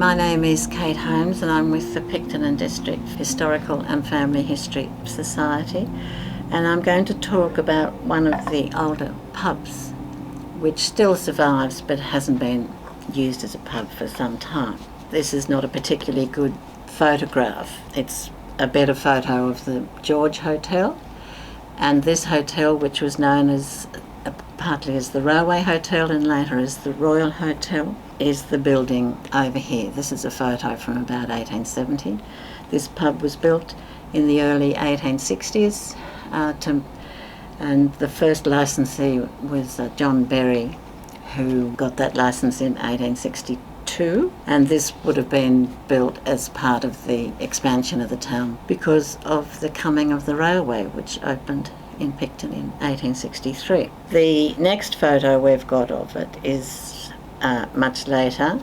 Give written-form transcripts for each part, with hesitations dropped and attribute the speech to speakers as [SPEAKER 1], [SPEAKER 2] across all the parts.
[SPEAKER 1] My name is Kate Holmes and I'm with the Picton and District Historical and Family History Society, and I'm going to talk about one of the older pubs which still survives but hasn't been used as a pub for some time. This is not a particularly good photograph. It's a better photo of the George Hotel, and this hotel, which was known as partly as the Railway Hotel and later as the Royal Hotel, is the building over here. This is a photo from about 1870. This pub was built in the early 1860s and the first licensee was John Berry, who got that licence in 1862, and this would have been built as part of the expansion of the town because of the coming of the railway, which opened in Picton in 1863. The next photo we've got of it is much later.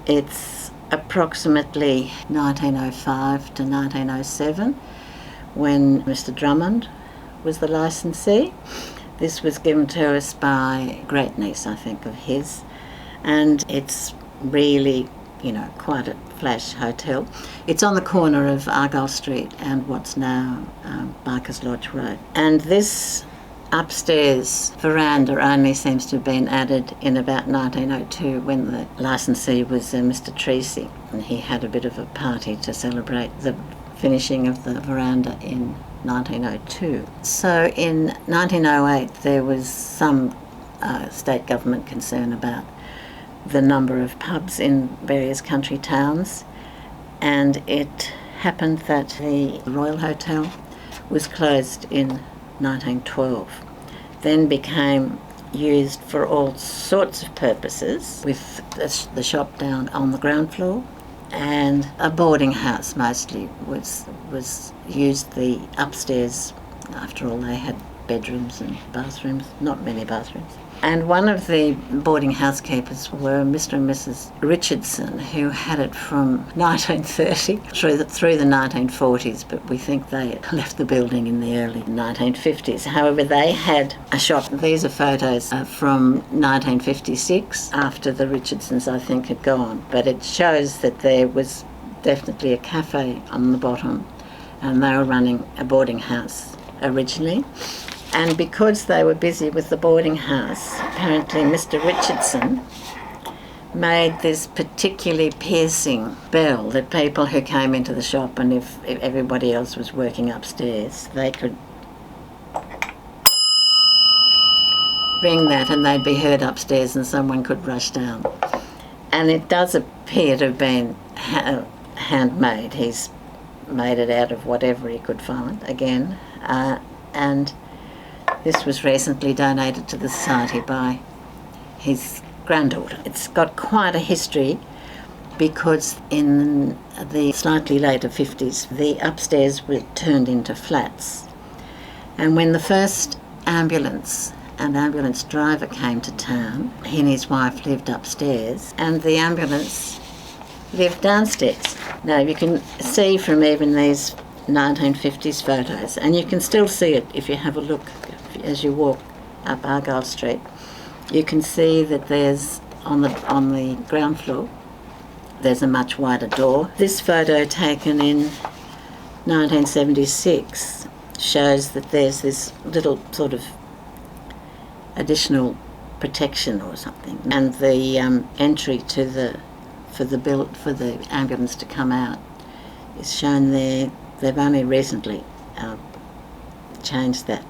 [SPEAKER 1] It's approximately 1905 to 1907 when Mr. Drummond was the licensee. This was given to us by a great niece, I think, of his, and it's really, quite a flash hotel. It's on the corner of Argyle Street and what's now Barker's Lodge Road. And this upstairs veranda only seems to have been added in about 1902 when the licensee was Mr. Treacy, and he had a bit of a party to celebrate the finishing of the veranda in 1902. So in 1908 there was some state government concern about the number of pubs in various country towns, and it happened that the Royal Hotel was closed in 1912, then became used for all sorts of purposes, with the shop down on the ground floor, and a boarding house mostly was used. The upstairs, after all, they had bedrooms and bathrooms, not many bathrooms. And one of the boarding housekeepers were Mr. and Mrs. Richardson, who had it from 1930 through the 1940s, but we think they left the building in the early 1950s. However, they had a shop. These are photos from 1956, after the Richardsons, I think, had gone. But it shows that there was definitely a cafe on the bottom, and they were running a boarding house originally. And because they were busy with the boarding house, apparently Mr. Richardson made this particularly piercing bell that people who came into the shop, and if everybody else was working upstairs, they could ring that and they'd be heard upstairs and someone could rush down. And it does appear to have been handmade. He's made it out of whatever he could find, again, and this was recently donated to the Society by his granddaughter. It's got quite a history because in the slightly later 50s, the upstairs were turned into flats. And when the first ambulance and ambulance driver came to town, he and his wife lived upstairs, and the ambulance lived downstairs. Now, you can see from even these 1950s photos, and you can still see it if you have a look as you walk up Argyle Street. You can see that there's on the ground floor there's a much wider door. This photo, taken in 1976, shows that there's this little sort of additional protection or something, and the entry to for the ambulance to come out is shown there. They've only recently changed that.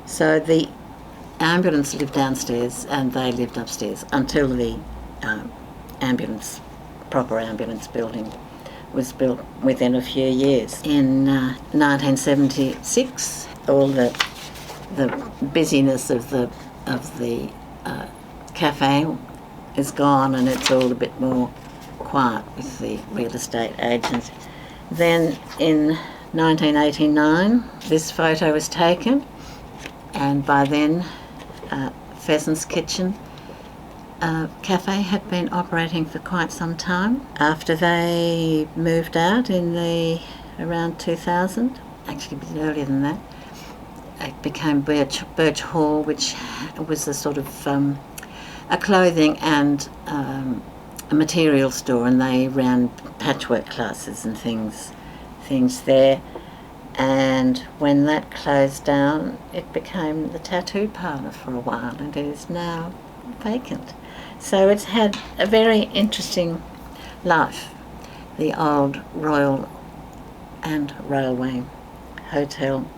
[SPEAKER 1] So the ambulance lived downstairs and they lived upstairs until the proper ambulance building was built within a few years. In 1976, all the busyness of the cafe is gone, and it's all a bit more quiet with the real estate agents. Then in 1989, this photo was taken, and by then Pheasant's Kitchen cafe had been operating for quite some time. After they moved out in around 2000, actually a bit earlier than that, it became Birch Hall, which was a sort of a clothing and a material store, and they ran patchwork classes and things there. And when that closed down, it became the tattoo parlour for a while, and it is now vacant. So it's had a very interesting life, the old Royal and Railway Hotel,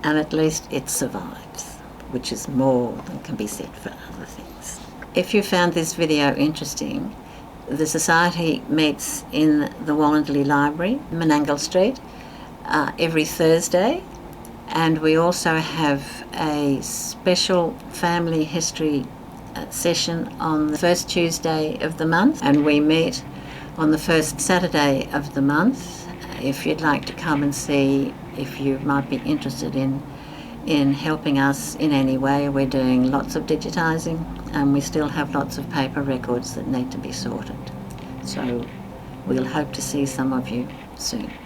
[SPEAKER 1] and at least it survives, which is more than can be said for other things. If you found this video interesting, the Society meets in the Wallenderley Library, Menangle Street, every Thursday, and we also have a special family history session on the first Tuesday of the month, and we meet on the first Saturday of the month. If you'd like to come and see, if you might be interested in helping us in any way, we're doing lots of digitising, and we still have lots of paper records that need to be sorted. So we'll hope to see some of you soon.